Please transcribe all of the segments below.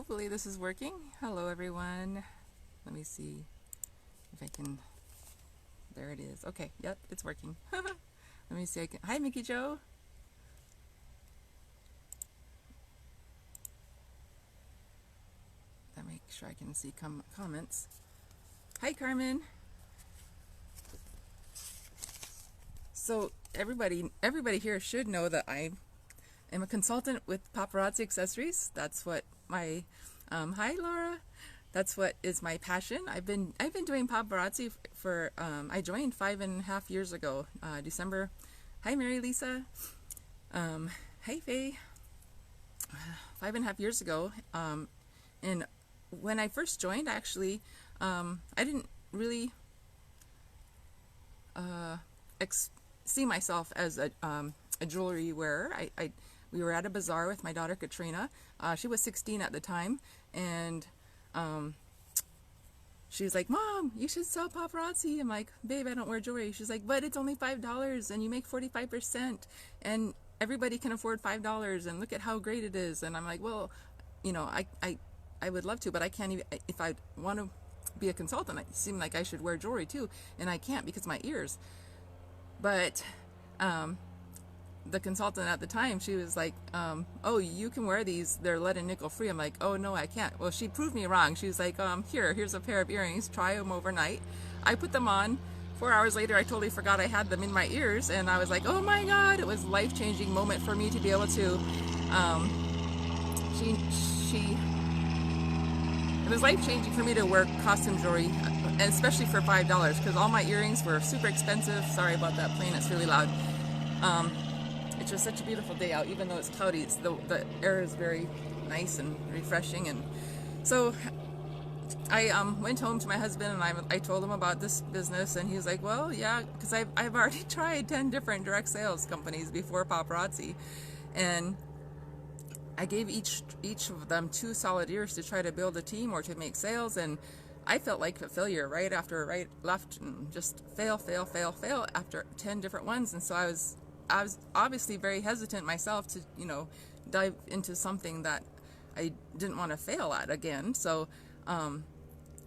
Hopefully this is working. Hello everyone. Let me see if I can. There it is. Okay, yep, it's working. Let me see. Hi, Mickey Joe. Let me make sure I can see comments. Hi, Carmen. So everybody here should know that I am a consultant with paparazzi accessories. That's what my hi Laura. That's what is my passion. I've been doing paparazzi for I joined 5.5 years ago, December. Hi, Mary Lisa. Hi, Faye. 5.5 years ago, and when I first joined, actually, I didn't really see myself as a jewelry wearer. We were at a bazaar with my daughter Katrina. She was 16 at the time, and she was like, "Mom, you should sell paparazzi." I'm like, "Babe, I don't wear jewelry." She's like, "But it's only $5 and you make 45%, and everybody can afford $5, and look at how great it is." And I'm like, "Well, you know, I would love to, but I can't even, if I want to be a consultant, it seemed like I should wear jewelry too, and I can't because of my ears." But the consultant at the time, she was like, "Oh, you can wear these. They're lead and nickel free." I'm like, "Oh, no, I can't." Well, she proved me wrong. She was like, here's a pair of earrings. Try them overnight." I put them on. 4 hours later, I totally forgot I had them in my ears, and I was like, "Oh my God!" It was a life-changing moment for me to be able to. It was life-changing for me to wear costume jewelry, and especially for $5, because all my earrings were super expensive. Sorry about that plane; it's really loud. It's just such a beautiful day out, even though it's cloudy. The air is very nice and refreshing, and so I went home to my husband and I told him about this business, and he was like, "Well, yeah," because I've already tried 10 different direct sales companies before paparazzi, and I gave each of them 2 solid years to try to build a team or to make sales, and I felt like a failure right left, and just fail after 10 different ones. And so I was obviously very hesitant myself to, dive into something that I didn't want to fail at again. So, and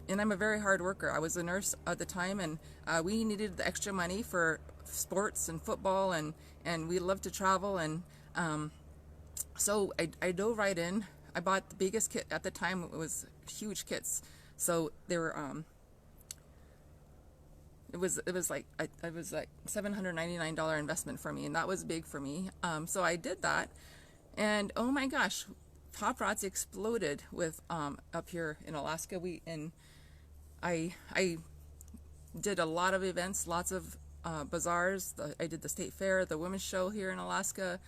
I'm a very hard worker. I was a nurse at the time, and we needed the extra money for sports and football, and we loved to travel, and so I dove right in. I bought the biggest kit at the time. It was huge kits. So they were it was like $799 investment for me, and that was big for me. So I did that, and oh my gosh, paparazzi exploded with up here in Alaska. I did a lot of events, lots of bazaars. I did the state fair, the women's show here in Alaska.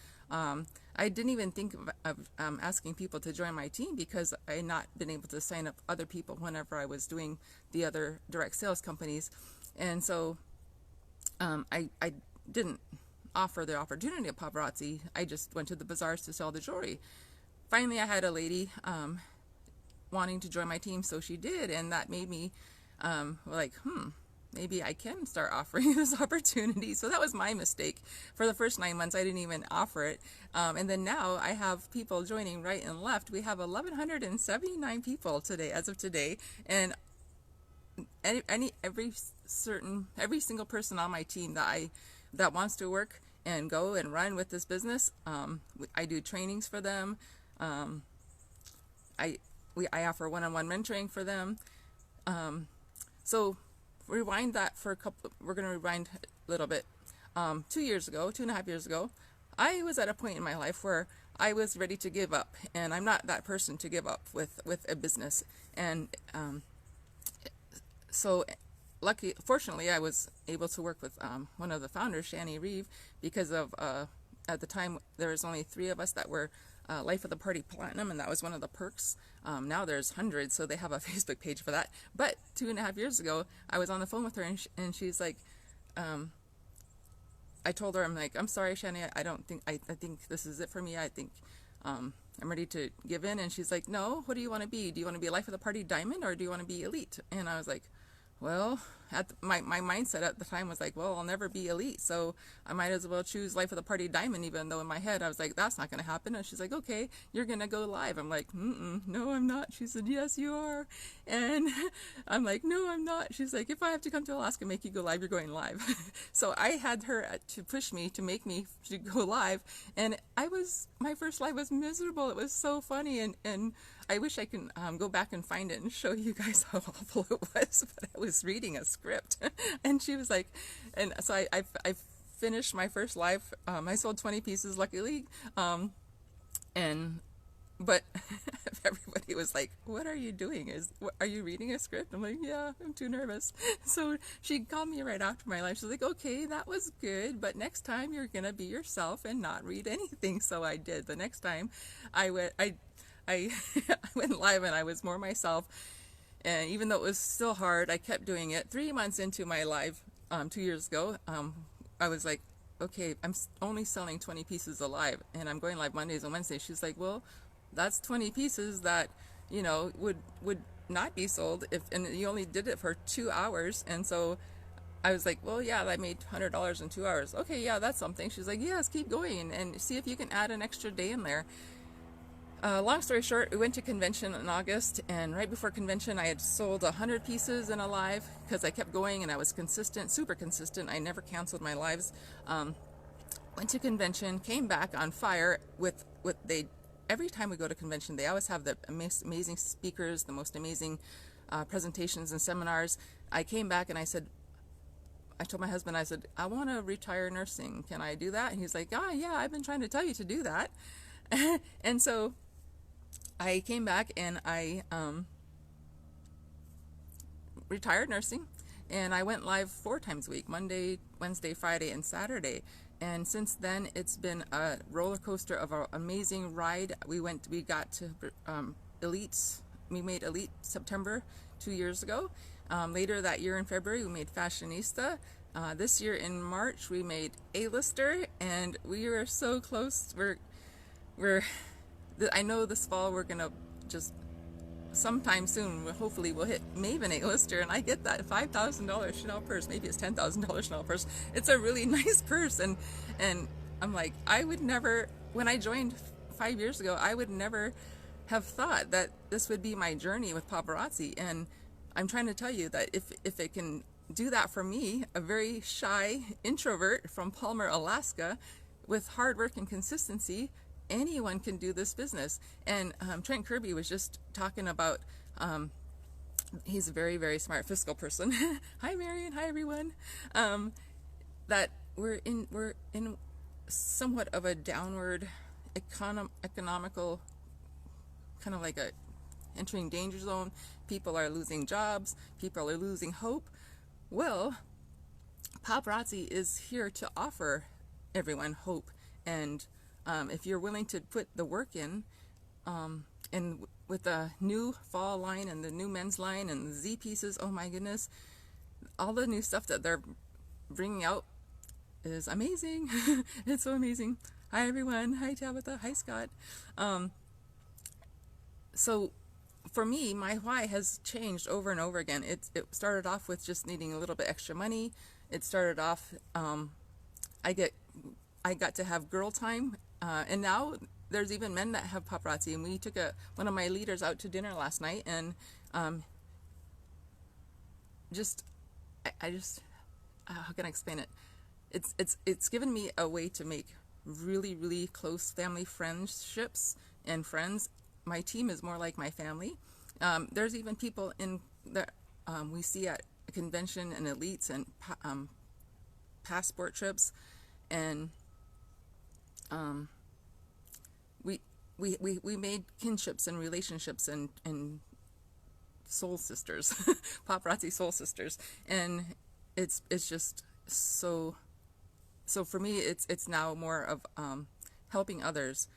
I didn't even think of asking people to join my team because I had not been able to sign up other people whenever I was doing the other direct sales companies. And so I didn't offer the opportunity of paparazzi. I just went to the bazaars to sell the jewelry. Finally, I had a lady wanting to join my team, so she did, and that made me like, maybe I can start offering this opportunity. So that was my mistake. For the first 9 months, I didn't even offer it. And then now I have people joining right and left. We have 1,179 people today, as of today. And every single person on my team that wants to work and go and run with this business, I do trainings for them. I offer one-on-one mentoring for them. So rewind that for we're going to rewind a little bit. 2.5 years ago, I was at a point in my life where I was ready to give up, and I'm not that person to give up with a business. And so fortunately, I was able to work with one of the founders, Shani Reeve, because of at the time there was only 3 of us that were Life of the Party Platinum, and that was one of the perks. Now there's hundreds, so they have a Facebook page for that. But 2.5 years ago, I was on the phone with her, and she's like, I told her, I'm like, "I'm sorry, Shani, I think this is it for me. I think I'm ready to give in." And she's like, "No, what do you want to be? Do you want to be Life of the Party Diamond, or do you want to be Elite?" And I was like, well, my mindset at the time was like, well, I'll never be elite, so I might as well choose Life of the Party Diamond, even though in my head I was like, that's not going to happen. And she's like, okay, you're going to go live. I'm like, no, I'm not. She said, yes, you are. And I'm like, no, I'm not. She's like, if I have to come to Alaska and make you go live, you're going live. So I had her to push me, to make me to go live. And my first live was miserable. It was so funny. And I wish I can go back and find it and show you guys how awful it was. But I was reading a script, and she was like, and so I finished my first live. I sold 20 pieces, luckily, but everybody was like, "What are you doing? Are you reading a script?" I'm like, "Yeah, I'm too nervous." So she called me right after my live. She's like, "Okay, that was good, but next time you're gonna be yourself and not read anything." So I did. The next time, I went live and I was more myself. And even though it was still hard, I kept doing it. 3 months into my live, 2 years ago, I was like, okay, I'm only selling 20 pieces alive, and I'm going live Mondays and Wednesdays. She's like, well, that's 20 pieces that, would not be sold and you only did it for 2 hours. And so I was like, well, yeah, I made $100 in 2 hours. Okay, yeah, that's something. She's like, yes, keep going and see if you can add an extra day in there. Long story short, we went to convention in August, and right before convention, I had sold 100 pieces in a live because I kept going and I was consistent, super consistent. I never canceled my lives. Went to convention, came back on fire with every time we go to convention, they always have the amazing speakers, the most amazing presentations and seminars. I came back and I told my husband, I said, I want to retire nursing. Can I do that? And he's like, oh, yeah, I've been trying to tell you to do that. And so I came back and I retired nursing, and I went live 4 times a week, Monday, Wednesday, Friday, and Saturday. And since then, it's been a roller coaster of an amazing ride. We got to Elites. We made Elite September 2 years ago. Later that year in February, we made Fashionista. This year in March, we made A-Lister, and we were so close. I know this fall we're gonna just sometime soon, hopefully we'll hit Maven A-Lister, and I get that $5,000 Chanel purse. Maybe it's $10,000 Chanel purse. It's a really nice purse, and I'm like, I would never, when I joined 5 years ago, I would never have thought that this would be my journey with paparazzi. And I'm trying to tell you that if it can do that for me, a very shy introvert from Palmer, Alaska, with hard work and consistency, anyone can do this business. And Trent Kirby was just talking about, he's a very, very smart fiscal person. Hi, Marion. Hi, everyone. That we're in somewhat of a downward economical, kind of like a entering danger zone. People are losing jobs. People are losing hope. Well, paparazzi is here to offer everyone hope. And if you're willing to put the work in, and with the new fall line and the new men's line and the Z pieces, oh my goodness, all the new stuff that they're bringing out is amazing. It's so amazing. Hi, everyone. Hi, Tabitha. Hi, Scott. So for me, my why has changed over and over again. It started off with just needing a little bit extra money. It started off, I got to have girl time, and now there's even men that have paparazzi. And we took one of my leaders out to dinner last night, and how can I explain it? It's given me a way to make really, really close family friendships and friends. My team is more like my family. There's even people in that we see at a convention and elites and passport trips, and we made kinships and relationships and soul sisters, paparazzi soul sisters, and it's just so for me it's now more of helping others.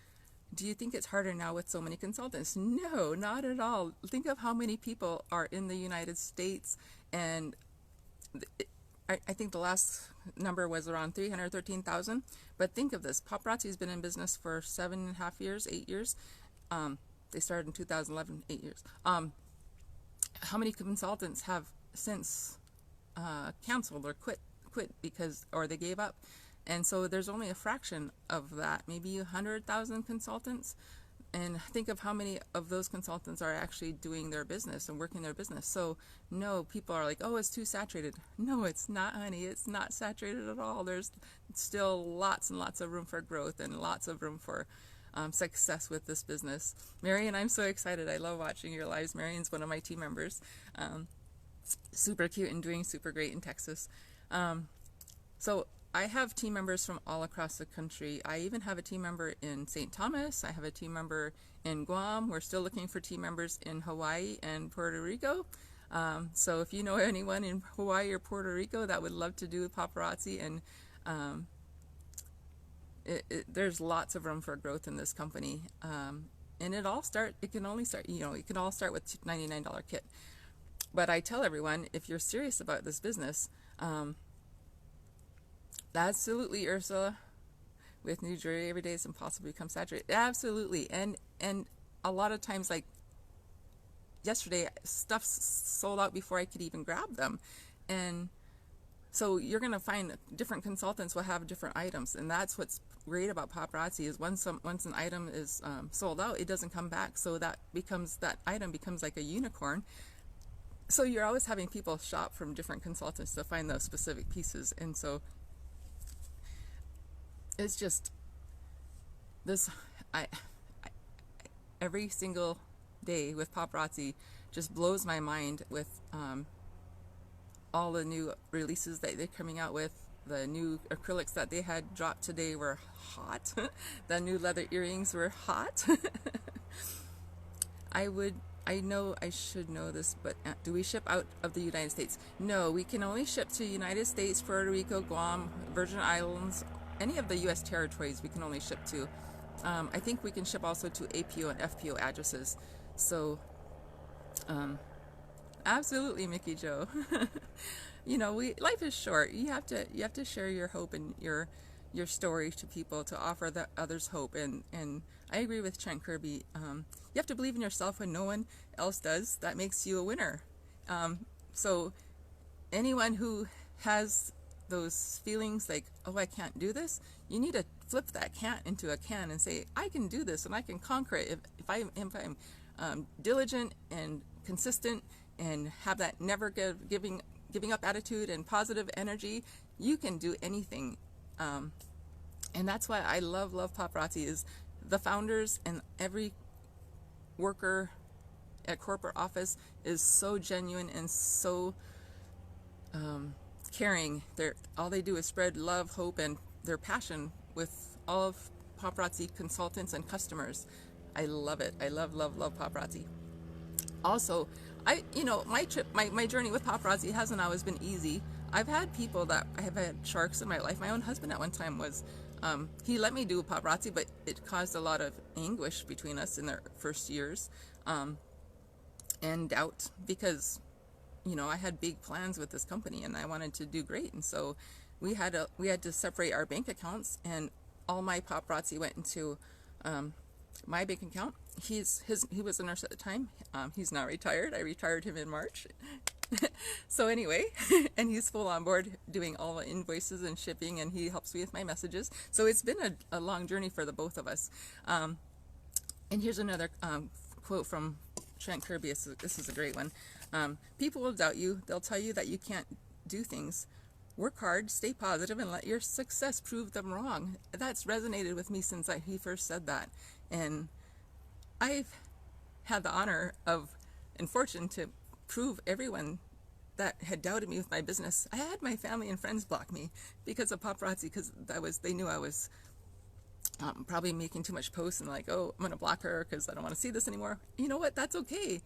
Do you think it's harder now with so many consultants? No, not at all. Think of how many people are in the United States, and I think the last number was around 313,000. But think of this. Paparazzi's been in business for 7.5 years, 8 years. They started in 2011, 8 years. How many consultants have since canceled or quit because, or they gave up. And so there's only a fraction of that, maybe 100,000 consultants. And think of how many of those consultants are actually doing their business and working their business. So no, people are like, oh, it's too saturated. No, it's not, honey. It's not saturated at all. There's still lots and lots of room for growth and lots of room for success with this business. Marion, I'm so excited. I love watching your lives. Marion's one of my team members. Super cute and doing super great in Texas. So I have team members from all across the country. I even have a team member in St. Thomas. I have a team member in Guam. We're still looking for team members in Hawaii and Puerto Rico. So if you know anyone in Hawaii or Puerto Rico that would love to do paparazzi, and there's lots of room for growth in this company. And it can only start, it can all start with $99 kit. But I tell everyone, if you're serious about this business, absolutely, Ursula, with new jewelry every day it's impossible to become saturated. Absolutely. And a lot of times, like yesterday, stuff's sold out before I could even grab them. And so you're going to find different consultants will have different items. And that's what's great about paparazzi is once an item is sold out, it doesn't come back. So that item becomes like a unicorn. So you're always having people shop from different consultants to find those specific pieces. And so it's just this, every single day with paparazzi just blows my mind with all the new releases that they're coming out with. The new acrylics that they had dropped today were hot. The new leather earrings were hot. I know I should know this, but do we ship out of the United States? No, we can only ship to United States, Puerto Rico, Guam, Virgin Islands, any of the U.S. territories we can only ship to. I think we can ship also to APO and FPO addresses. So, absolutely, Mickey Joe. Life is short. You have to share your hope and your story to people to offer the others hope. And I agree with Trent Kirby. You have to believe in yourself when no one else does. That makes you a winner. So anyone who has those feelings like, oh, I can't do this, you need to flip that can't into a can and say, I can do this and I can conquer it if I'm diligent and consistent and have that never giving up attitude and positive energy. You can do anything. And that's why I love paparazzi, is the founders and every worker at corporate office is so genuine and so caring. All they do is spread love, hope, and their passion with all of paparazzi consultants and customers. I love it. I love paparazzi. Also, my journey with paparazzi hasn't always been easy. I've had people that I have had sharks in my life. My own husband at one time was, he let me do paparazzi, but it caused a lot of anguish between us in the first years, and doubt, because, I had big plans with this company and I wanted to do great. And so we had to separate our bank accounts, and all my paparazzi went into, my bank account. He was a nurse at the time. He's now retired. I retired him in March. So anyway, and he's full on board doing all the invoices and shipping, and he helps me with my messages. So it's been a long journey for the both of us. And here's another quote from Trent Kirby. This is a great one. People will doubt you. They'll tell you that you can't do things. Work hard, stay positive, and let your success prove them wrong. That's resonated with me since he first said that. And I've had the honor and fortune to prove everyone that had doubted me with my business. I had my family and friends block me because of paparazzi, because they knew I was probably making too much posts, and like, oh, I'm going to block her because I don't want to see this anymore. You know what? That's okay.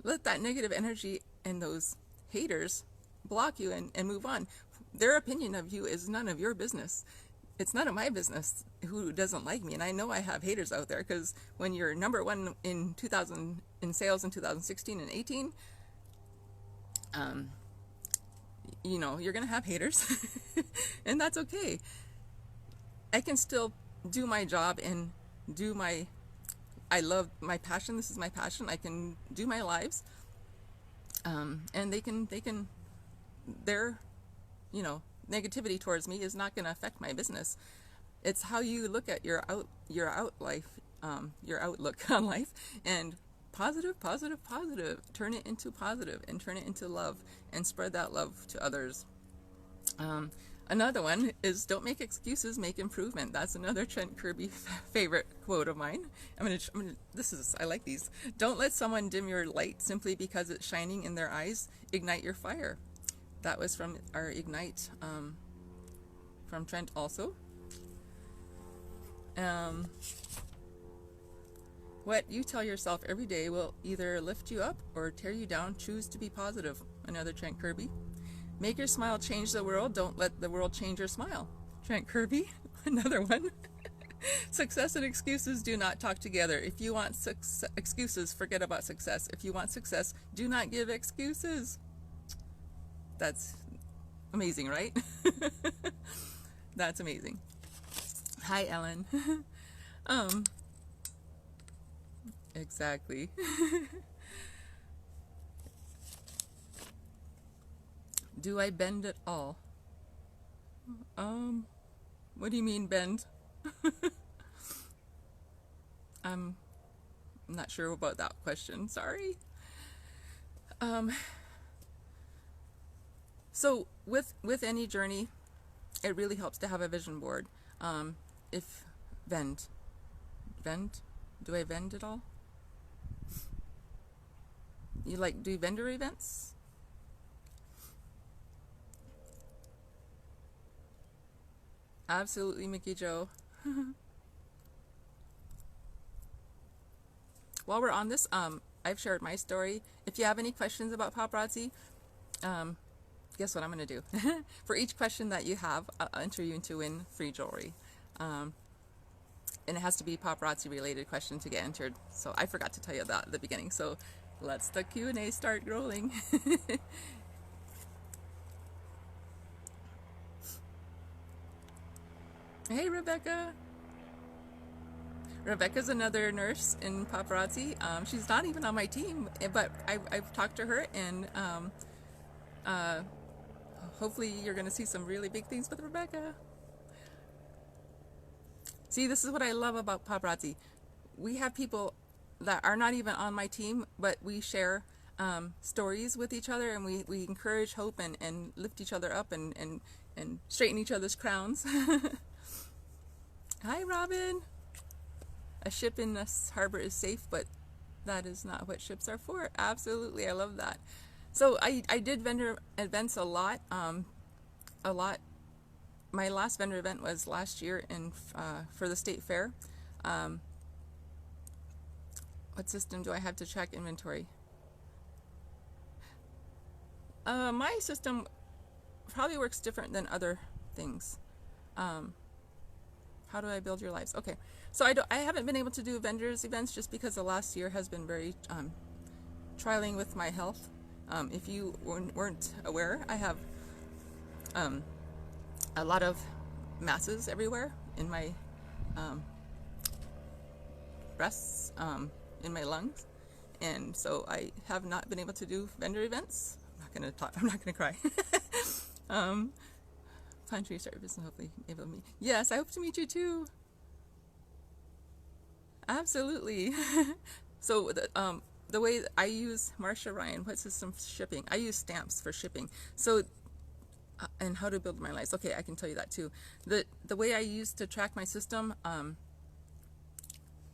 Let that negative energy and those haters block you and move on. Their opinion of you is none of your business. It's none of my business who doesn't like me. And I know I have haters out there, because when you're number one in sales in 2016 and 18, you're going to have haters. And that's okay. I can still do my job and I love my passion. This is my passion. I can do my lives. And they can their, negativity towards me is not going to affect my business. It's how you look at your outlook on life, and positive, positive, positive. Turn it into positive and turn it into love and spread that love to others. Another one is don't make excuses, make improvement. That's another Trent Kirby favorite quote of mine. I like these. Don't let someone dim your light simply because it's shining in their eyes. Ignite your fire. That was from our Ignite, from Trent also. What you tell yourself every day will either lift you up or tear you down. Choose to be positive. Another Trent Kirby. Make your smile change the world. Don't let the world change your smile. Trent Kirby. Another one. Success and excuses do not talk together. If you want excuses, forget about success. If you want success, do not give excuses. That's amazing, right? That's amazing. Hi, Ellen. Exactly. Do I bend at all? What do you mean bend? I'm not sure about that question. Sorry. So with any journey, it really helps to have a vision board. If vend, do I vend at all? You do vendor events? Absolutely, Mickey Joe. While we're on this, I've shared my story. If you have any questions about paparazzi, guess what I'm going to do? For each question that you have, I'll enter you to win free jewelry. And it has to be paparazzi related question to get entered. So I forgot to tell you that at the beginning. So let's the Q&A start rolling. Hey, Rebecca. Rebecca's another nurse in paparazzi. She's not even on my team, but I've talked to her, and hopefully you're going to see some really big things with Rebecca. See, this is what I love about paparazzi. We have people that are not even on my team, but we share stories with each other, and we encourage hope and lift each other up and straighten each other's crowns. Hi, Robin. A ship in the harbor is safe, but that is not what ships are for. Absolutely, I love that. So I did vendor events a lot. My last vendor event was last year for the state fair. What system do I have to track inventory? My system probably works different than other things. How do I build your lives? Okay, so I haven't been able to do vendors events just because the last year has been very trialing with my health. If you weren't aware, I have a lot of masses everywhere in my breasts, in my lungs, and so I have not been able to do vendor events. I'm not gonna cry. Plan to restart business, hopefully able to meet. Yes, I hope to meet you too. Absolutely. So the way I use Marsha Ryan, what system for shipping? I use stamps for shipping. So and how to build my lives. Okay, I can tell you that too. The way I use to track my system,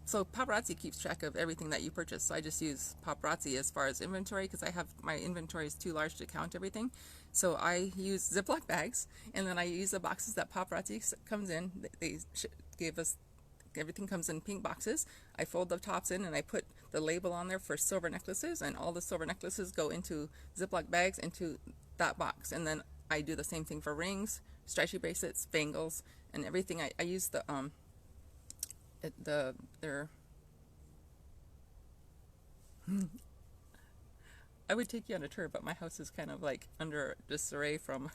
so paparazzi keeps track of everything that you purchase. So I just use paparazzi as far as inventory, because my inventory is too large to count everything. So I use Ziploc bags, and then I use the boxes that paparazzi comes in. They gave us, everything comes in pink boxes. I fold the tops in, and I put the label on there for silver necklaces, and all the silver necklaces go into Ziploc bags into that box. And then I do the same thing for rings, stretchy bracelets, bangles, and everything. I use their I would take you on a tour, but my house is kind of like under disarray from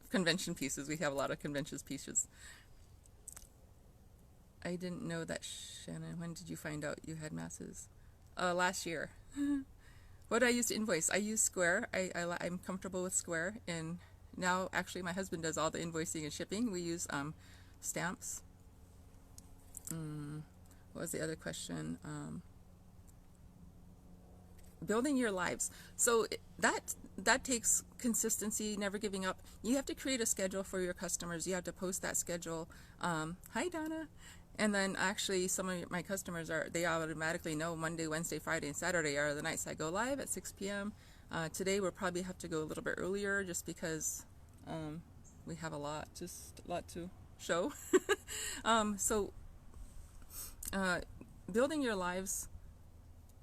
convention pieces. We have a lot of convention pieces. I didn't know that, Shannon. When did you find out you had masses? Last year. What do I use to invoice? I use Square. I'm comfortable with Square, and now actually my husband does all the invoicing and shipping. We use stamps. What was the other question? Building your lives. So that takes consistency, never giving up. You have to create a schedule for your customers. You have to post that schedule. Hi, Donna. And then actually some of my customers they automatically know Monday, Wednesday, Friday, and Saturday are the nights I go live at 6 p.m. Today we'll probably have to go a little bit earlier just because we have a lot to show. So building your lives,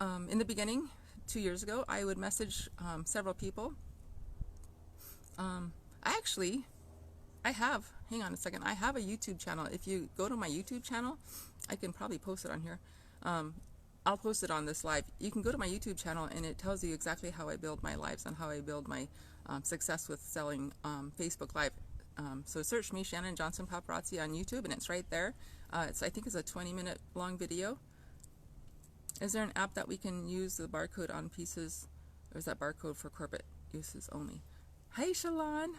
in the beginning, 2 years ago, I would message several people. Hang on a second, I have a YouTube channel. If you go to my YouTube channel, I can probably post it on here. I'll post it on this live. You can go to my YouTube channel and it tells you exactly how I build my lives and how I build my success with selling Facebook Live. So search me, Shannon Johnson Paparazzi, on YouTube, and it's right there. I think it's a 20-minute long video. Is there an app that we can use the barcode on pieces, or is that barcode for corporate uses only? Hi, Shalon.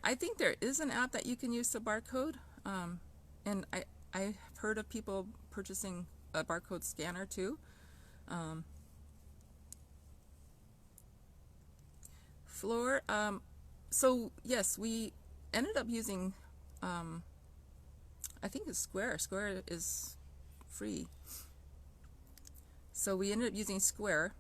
I think there is an app that you can use the barcode, and I've heard of people purchasing a barcode scanner too. Floor. So yes, we ended up using. I think it's Square. Square is free. So we ended up using Square.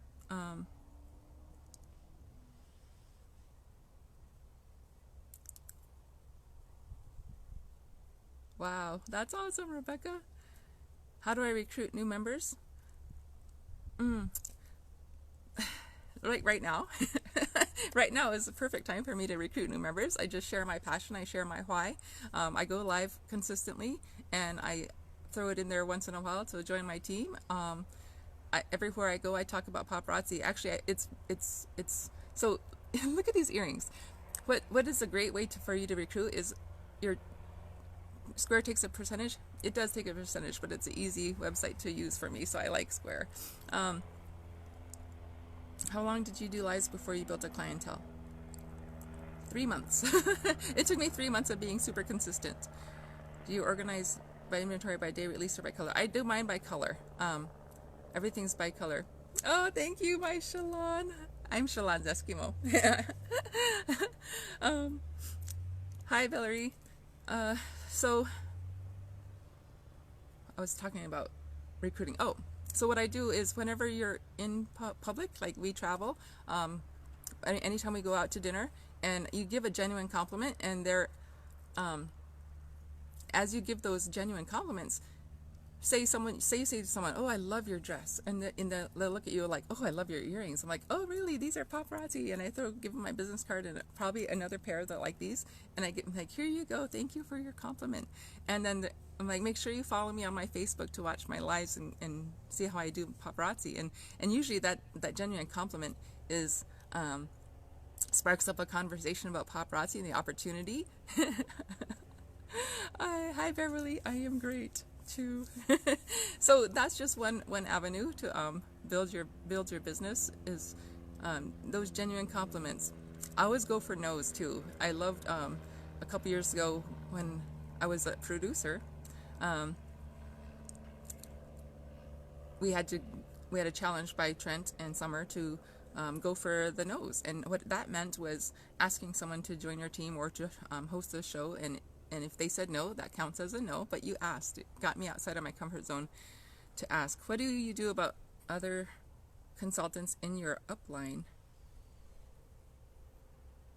Wow, that's awesome, Rebecca. How do I recruit new members? Like right now. Right now is the perfect time for me to recruit new members. I just share my passion. I share my why. I go live consistently, and I throw it in there once in a while to join my team. Everywhere I go, I talk about paparazzi. Actually, it's so. Look at these earrings. What is a great way for you to recruit is your Square takes a percentage. It does take a percentage, but it's an easy website to use for me, so I like Square. How long did you do lives before you built a clientele? 3 months. It took me 3 months of being super consistent. Do you organize by inventory, by day release, or by color? I do mine by color. Everything's by color. Oh, thank you, my Shalon. I'm Shalon's Eskimo. Hi, Valerie. So I was talking about recruiting. Oh, so what I do is whenever you're in public, like we travel, anytime we go out to dinner, and you give a genuine compliment, and as you give those genuine compliments, say to someone, oh, I love your dress, and they'll look at you like, oh, I love your earrings. I'm like, oh, really? These are paparazzi. And I give them my business card and probably another pair that like these, and I get like, here you go, thank you for your compliment. And then I'm like, make sure you follow me on my Facebook to watch my lives and see how I do paparazzi. And usually that genuine compliment is sparks up a conversation about paparazzi and the opportunity. Hi, Beverly. I am great too. So that's just one avenue to build your business is those genuine compliments. I always go for no's too. I loved a couple years ago when I was a producer. We had a challenge by Trent and Summer to go for the no's, and what that meant was asking someone to join your team or to host the show, and if they said no, that counts as a no, but you asked. It got me outside of my comfort zone to ask. What do you do about other consultants in your upline?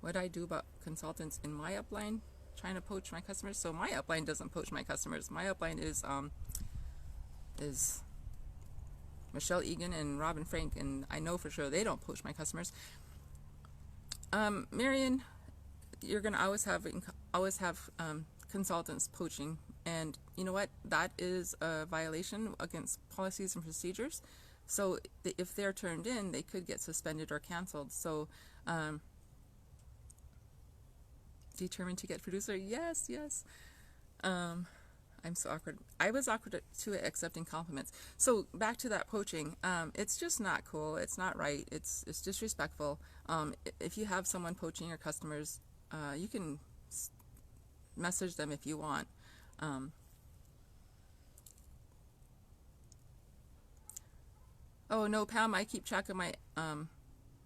What I do about consultants in my upline trying to poach my customers? So my upline doesn't poach my customers. My upline is Michelle Egan and Robin Frank, and I know for sure they don't poach my customers. Marion, you're gonna always have consultants poaching, and you know what? That is a violation against policies and procedures. So if they're turned in, they could get suspended or canceled. So determined to get producer, yes. I'm so awkward. I was awkward to accepting compliments. So back to that poaching. It's just not cool. It's not right. It's disrespectful. If you have someone poaching your customers, you can message them if you want. Oh no, Pam, I keep track of my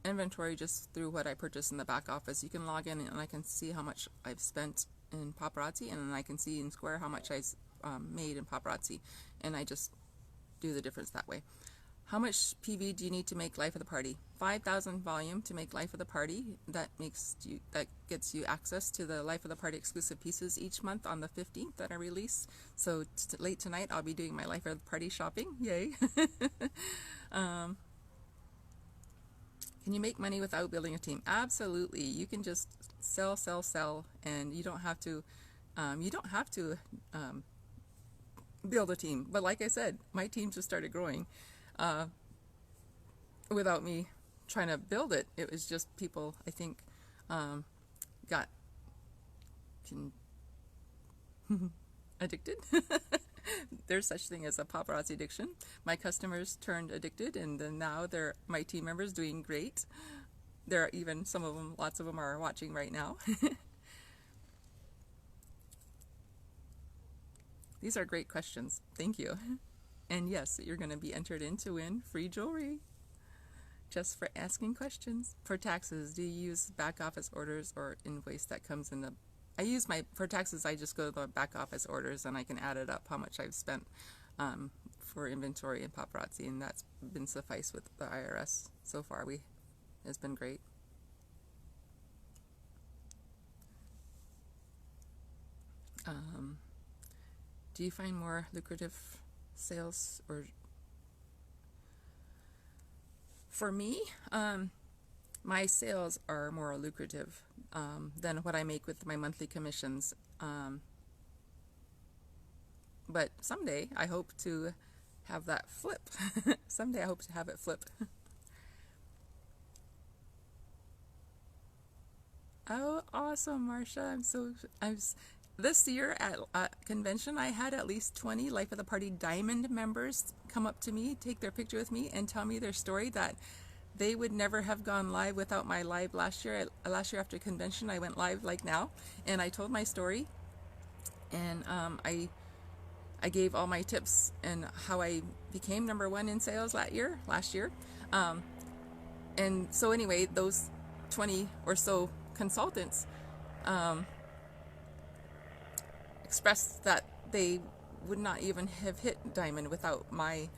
inventory just through what I purchased in the back office. You can log in and I can see how much I've spent in paparazzi, and then I can see in Square how much I made in paparazzi, and I just do the difference that way. How much PV do you need to make Life of the Party? 5,000 volume to make Life of the Party. That gets you access to the Life of the Party exclusive pieces each month on the 15th that I release. So late tonight I'll be doing my Life of the Party shopping. Yay! Can you make money without building a team? Absolutely. You can just sell, and you don't have to. Build a team. But like I said, my team just started growing without me trying to build it. It was just people, I think, got addicted. There's such thing as a paparazzi addiction. My customers turned addicted, and then now they're my team members doing great. There are even some of them, lots of them are watching right now. These are great questions. Thank you. And yes, you're going to be entered in to win free jewelry just for asking questions. For taxes, do you use back office orders or invoice that comes in the... for taxes, I just go to the back office orders and I can add it up how much I've spent for inventory and paparazzi, and that's been suffice with the IRS so far. It's been great. Do you find more lucrative sales or... For me, my sales are more lucrative than what I make with my monthly commissions. But someday I hope to have that flip. Someday I hope to have it flip. Oh, awesome, Marsha. This year at convention, I had at least 20 Life of the Party Diamond members come up to me, take their picture with me, and tell me their story that they would never have gone live without my live last year. Last year after convention, I went live like now, and I told my story, and I gave all my tips and how I became #1 in sales last year. And so anyway, those 20 or so consultants expressed that they would not even have hit diamond without my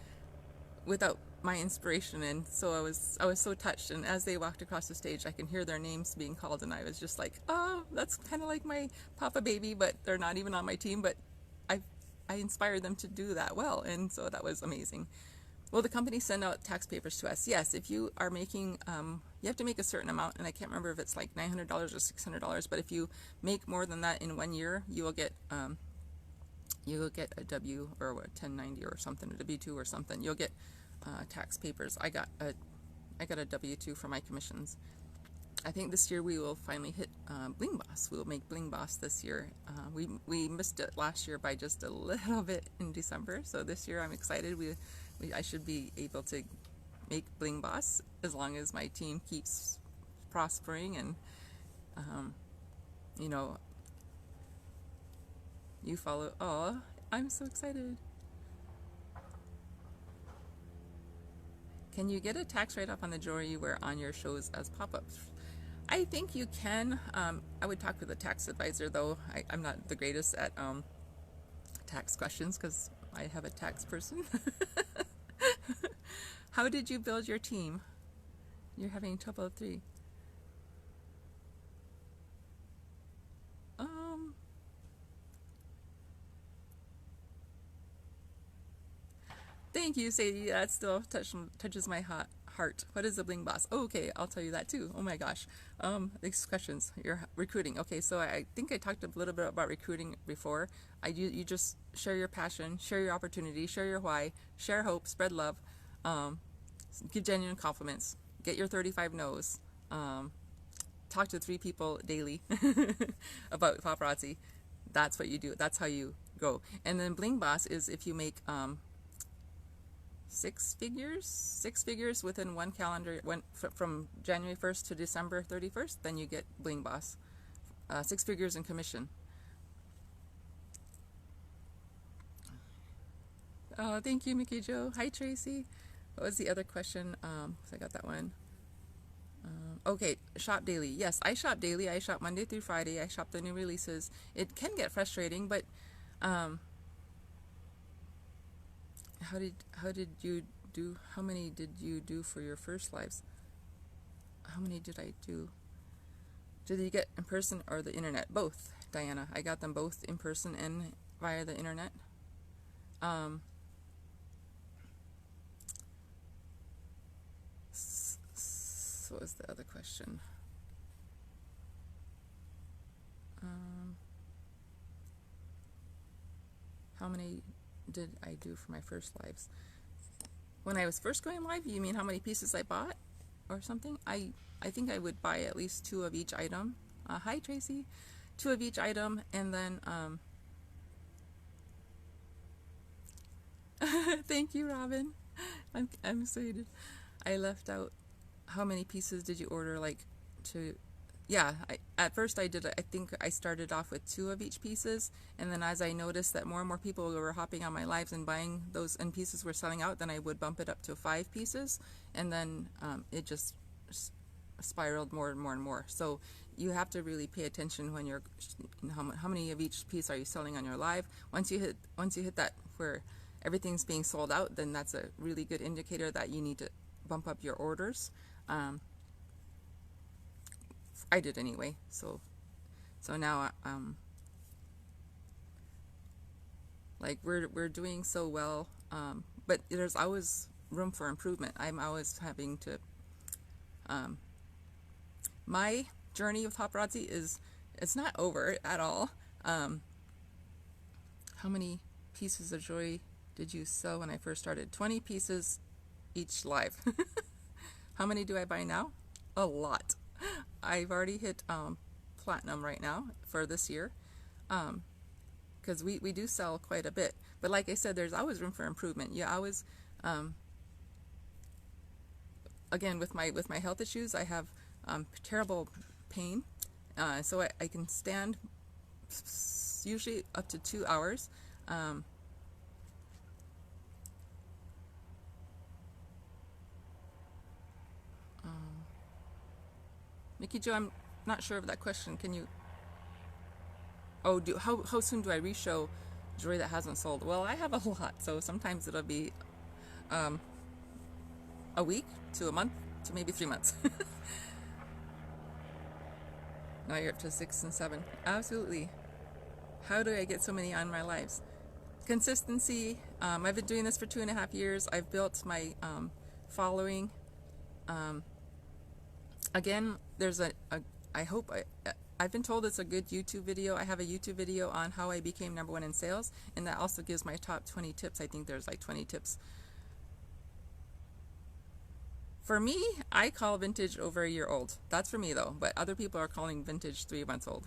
inspiration, and so I was so touched. And as they walked across the stage, I can hear their names being called, and I was just like, oh, that's kind of like my papa baby, but they're not even on my team, but I inspired them to do that well, and so that was amazing. Will the company send out tax papers to us? Yes, if you are making, you have to make a certain amount, and I can't remember if it's like $900 or $600, but if you make more than that in 1 year, you will get a W or a 1090 or something, a W2 or something. You'll get tax papers. I got a W2 for my commissions. I think this year we will finally hit Bling Boss. We'll make Bling Boss this year. We missed it last year by just a little bit in December, so this year I'm excited. I should be able to make Bling Boss as long as my team keeps prospering, and you follow. Oh, I'm so excited. Can you get a tax write-off on the jewelry you wear on your shows as pop-ups? I think you can. I would talk with a tax advisor, though. I'm not the greatest at tax questions because I have a tax person. How did you build your team? You're having trouble with 3. Thank you, Sadie. That still touches my heart. What is a Bling Boss? Oh, okay, I'll tell you that too. Oh my gosh. These questions. You're recruiting. Okay, so I think I talked a little bit about recruiting before. You just share your passion, share your opportunity, share your why, share hope, spread love, give genuine compliments, get your 35 no's, talk to 3 people daily about paparazzi. that's what you do. That's how you go. And then Bling Boss is if you make six figures within one calendar, from January 1st to December 31st, then you get Bling Boss. 6 figures in commission. Oh, thank you, Mickey Joe. Hi, Tracy. What was the other question? So I got that one. Okay, shop daily. Yes, I shop daily. I shop Monday through Friday. I shop the new releases. It can get frustrating, but how did you do? How many did you do for your first lives? How many did I do? Did you get in person or the internet? Both, Diana. I got them both in person and via the internet. So what was the other question? How many did I do for my first lives? When I was first going live, you mean how many pieces I bought or something? I think I would buy at least 2 of each item. Hi, Tracy. 2 of each item, and then thank you, Robin. I'm excited. I left out how many pieces did you order, yeah, at first I think I started off with 2 of each pieces, and then as I noticed that more and more people were hopping on my lives and buying those, and pieces were selling out, then I would bump it up to 5 pieces, and then it just spiraled more and more and more. So you have to really pay attention when you're, how many of each piece are you selling on your live. Once you hit that where everything's being sold out, then that's a really good indicator that you need to bump up your orders. I did anyway. So now like we're doing so well, but there's always room for improvement. I'm always having to my journey with paparazzi it's not over at all. How many pieces of jewelry did you sell when I first started? 20 pieces each live. How many do I buy now? A lot. I've already hit platinum right now for this year, because we do sell quite a bit. But like I said, there's always room for improvement. You always, again, with my health issues, I have terrible pain, so I can stand usually up to 2 hours. Mickey Joe, I'm not sure of that question. Can you? Oh, how soon do I reshow jewelry that hasn't sold? Well, I have a lot, so sometimes it'll be a week to a month to maybe 3 months. Now you're up to 6 and 7. Absolutely. How do I get so many on my lives? Consistency. I've been doing this for 2.5 years. I've built my following. Again, there's I've been told it's a good YouTube video. I have a YouTube video on how I became #1 in sales, and that also gives my top 20 tips. I think there's like 20 tips. For me, I call vintage over a year old. That's for me though, but other people are calling vintage 3 months old.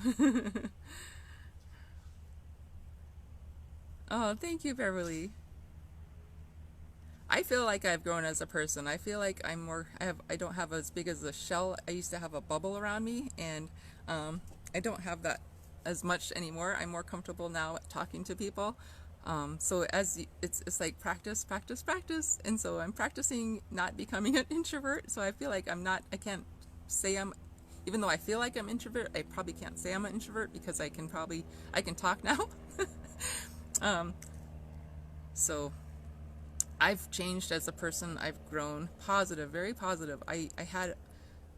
Oh, thank you, Beverly. I feel like I've grown as a person. I feel like I don't have as big as a shell. I used to have a bubble around me, and I don't have that as much anymore. I'm more comfortable now talking to people. So it's like practice, and so I'm practicing not becoming an introvert. So I feel like I can't say even though I feel like I'm introvert, I probably can't say I'm an introvert because I can talk now. So I've changed as a person. I've grown positive, very positive. I had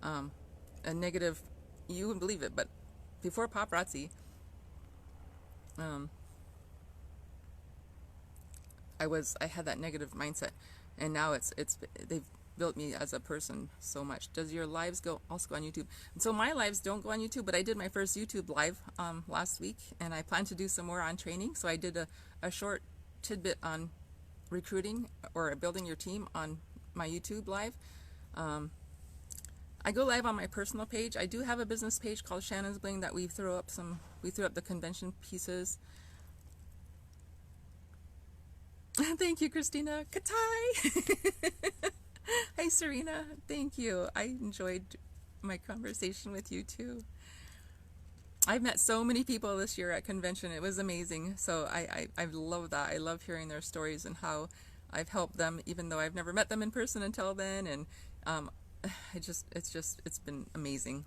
a negative, you wouldn't believe it, but before paparazzi, I had that negative mindset, and now they've built me as a person so much. Does your lives also go on YouTube? And so my lives don't go on YouTube, but I did my first YouTube live last week, and I plan to do some more on training. So I did a short tidbit on recruiting or building your team on my YouTube live. I go live on my personal page. I do have a business page called Shannon's Bling that we threw up the convention pieces. Thank you, Christina. Katai! Hi, Serena. Thank you. I enjoyed my conversation with you too. I've met so many people this year at convention. It was amazing. So I love that. I love hearing their stories and how I've helped them, even though I've never met them in person until then. And it's been amazing.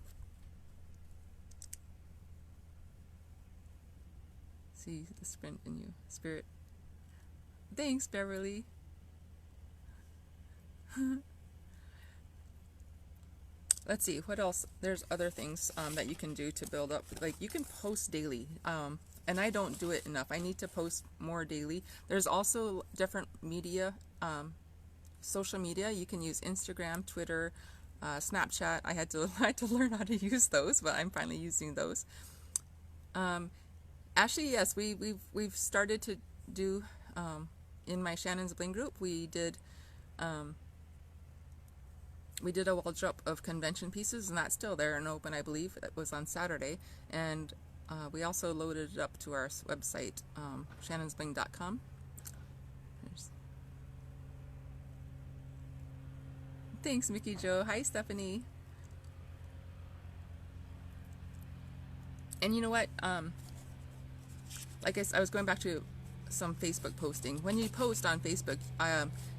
See the sprint in you, spirit. Thanks, Beverly. Let's see, what else? There's other things that you can do to build up. Like, you can post daily. And I don't do it enough. I need to post more daily. There's also different media, social media. You can use Instagram, Twitter, Snapchat. I had to learn how to use those, but I'm finally using those. Actually, yes, we've started to do in my Shannon's Bling group. We did a wall drop of convention pieces, and that's still there and open. I believe it was on Saturday, and we also loaded it up to our website, shannonsbling.com. Thanks, Mickey Joe. Hi, Stephanie. And you know what? Like I was going back to some Facebook posting. When you post on Facebook,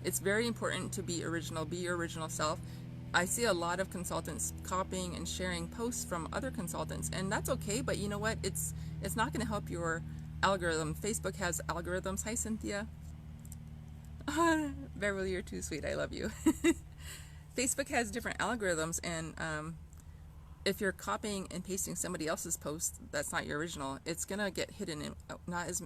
it's very important to be original, be your original self. I see a lot of consultants copying and sharing posts from other consultants, and that's okay, but you know what? It's not going to help your algorithm. Facebook has algorithms. Hi, Cynthia. Beverly, you're too sweet. I love you. Facebook has different algorithms, and if you're copying and pasting somebody else's post that's not your original, it's gonna get hidden and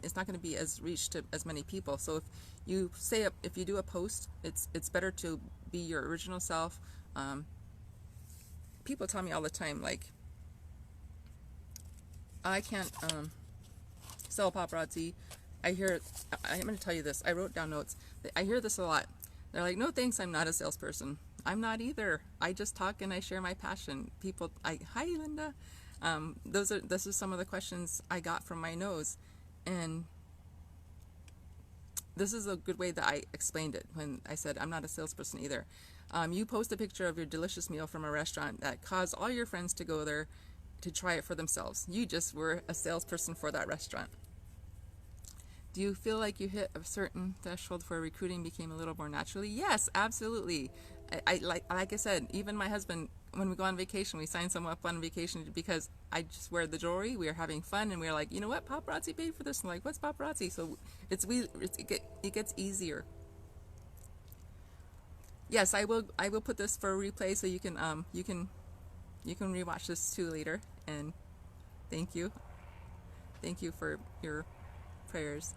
it's not gonna be as reached to as many people. So if you do a post, it's better to be your original self. People tell me all the time, like, I can't sell paparazzi. I'm gonna tell you this. I wrote down notes. I hear this a lot. They're like, no thanks, I'm not a salesperson. I'm not either. I just talk and I share my passion. Hi, Linda. This is some of the questions I got from my nose, and this is a good way that I explained it when I said I'm not a salesperson either. You post a picture of your delicious meal from a restaurant that caused all your friends to go there to try it for themselves. You just were a salesperson for that restaurant. Do you feel like you hit a certain threshold for recruiting became a little more naturally? Yes, absolutely. Like I said, even my husband, when we go on vacation, we sign someone up on vacation because I just wear the jewelry. We are having fun, and we're like, you know what, paparazzi paid for this. And like, what's paparazzi? So it gets easier. Yes, I will put this for a replay, so you can rewatch this too later. And thank you for your prayers.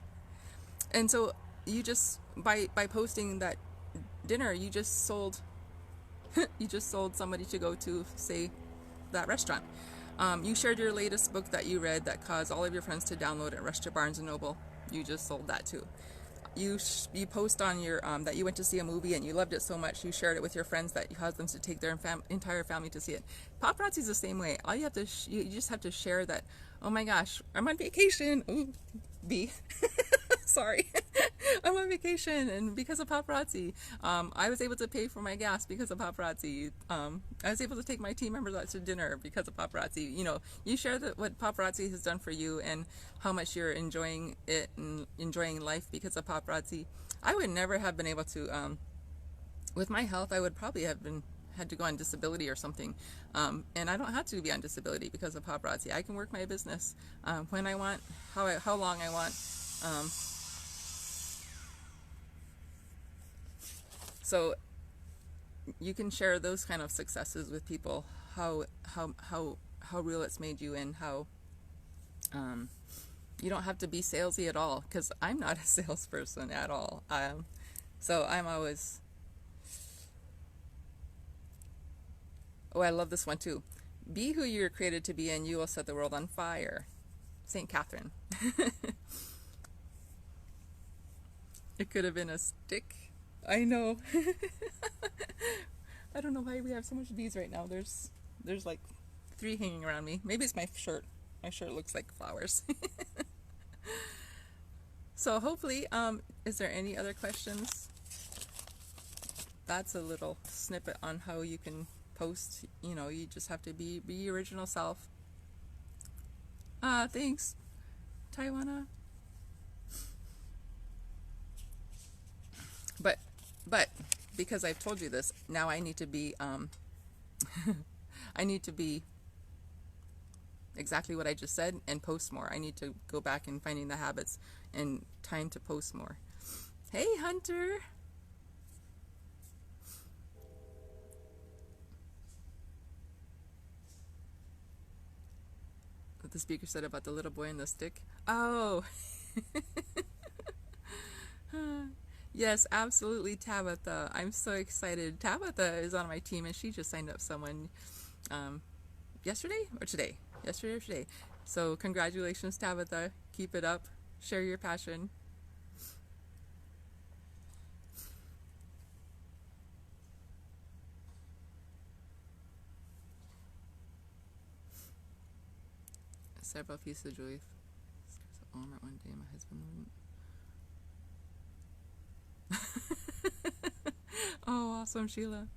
And so you just by posting that dinner, you just sold somebody to go to, say, that restaurant. You shared your latest book that you read that caused all of your friends to download it, rush to Barnes & Noble. You just sold that too. You post on your that you went to see a movie and you loved it so much you shared it with your friends that you caused them to take their entire family to see it. Paparazzi is the same way. All you have to you just have to share that. Oh my gosh, I'm on vacation. Ooh, B. Sorry. I'm on vacation, and because of paparazzi, I was able to pay for my gas because of paparazzi. I was able to take my team members out to dinner because of paparazzi. You know, you share what paparazzi has done for you and how much you're enjoying it and enjoying life because of paparazzi. I would never have been able to, with my health, I would probably have had to go on disability or something, and I don't have to be on disability because of paparazzi. I can work my business when I want, how long I want. So you can share those kind of successes with people, how real it's made you, and how you don't have to be salesy at all, because I'm not a salesperson at all. So I'm always... Oh, I love this one too. Be who you're created to be, and you will set the world on fire. St. Catherine. It could have been a stick. I know. I don't know why we have so much bees right now. There's like 3 hanging around me. Maybe it's my shirt. My shirt looks like flowers. So hopefully, is there any other questions? That's a little snippet on how you can post. You know, you just have to be your original self. Thanks, Taiwana. But because I've told you this, now I need to be I need to be exactly what I just said and post more. I need to go back and finding the habits and time to post more. Hey, Hunter. What the speaker said about the little boy and the stick. Oh. Yes, absolutely, Tabitha. I'm so excited. Tabitha is on my team, and she just signed up someone yesterday or today. Yesterday or today. So congratulations, Tabitha. Keep it up. Share your passion. Several pieces of jewelry. Armor one day, my husband wouldn't. Oh, awesome, Sheila.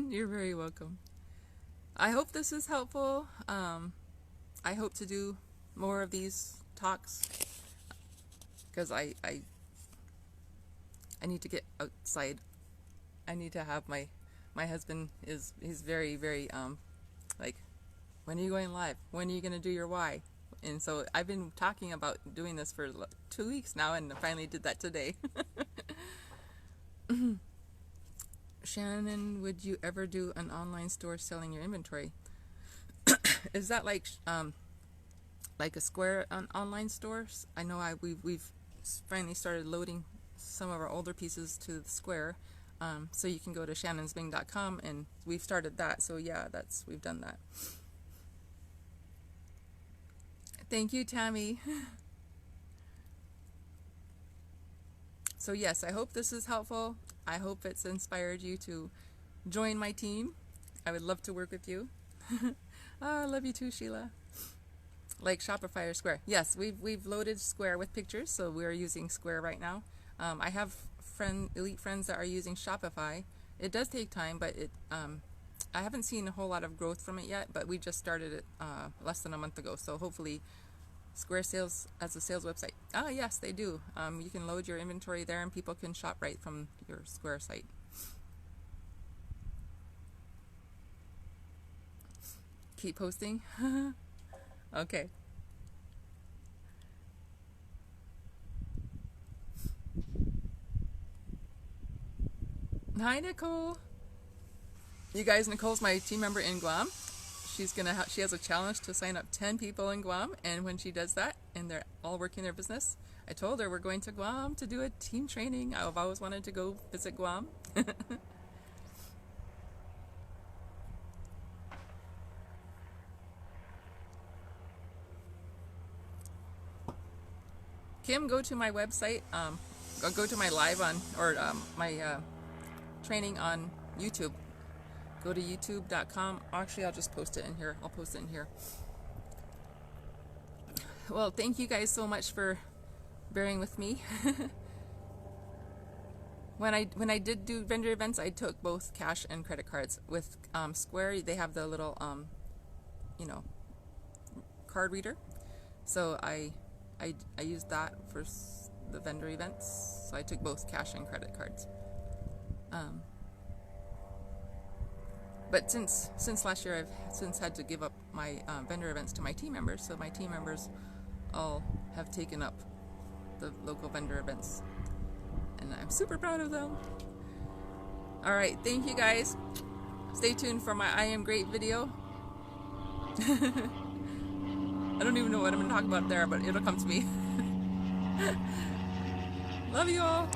You're very welcome. I hope this is helpful. I hope to do more of these talks because I need to get outside. I need to have my husband he's very like, when are you going live? When are you gonna do your why? And so I've been talking about doing this for 2 weeks now, and I finally did that today. Shannon, would you ever do an online store selling your inventory? Is that like a Square online stores? I know we've finally started loading some of our older pieces to the Square, so you can go to shannonsbing.com, and we've started that. So yeah, we've done that. Thank you, Tammy. So yes, I hope this is helpful. I hope it's inspired you to join my team. I would love to work with you. I love you too, Sheila. Like Shopify or Square. Yes, we've loaded Square with pictures, so we're using Square right now. I have elite friends that are using Shopify. It does take time, but I haven't seen a whole lot of growth from it yet, but we just started it less than a month ago, so hopefully Square sales as a sales website. Ah, yes, they do. You can load your inventory there, and people can shop right from your Square site. Keep posting? Okay. Hi, Nicole. You guys, Nicole's my team member in Guam. She has a challenge to sign up 10 people in Guam, and when she does that, and they're all working their business, I told her we're going to Guam to do a team training. I've always wanted to go visit Guam. Kim, go to my website. Go to my live on, or my training on YouTube. Go to youtube.com. Actually, I'll just post it in here. I'll post it in here. Well, thank you guys so much for bearing with me. When I did do vendor events, I took both cash and credit cards. With Square, they have the little card reader. So I used that for the vendor events. So I took both cash and credit cards. But since last year, I've since had to give up my vendor events to my team members. So my team members all have taken up the local vendor events, and I'm super proud of them. All right, thank you guys. Stay tuned for my I Am Great video. I don't even know what I'm going to talk about there, but it'll come to me. Love you all.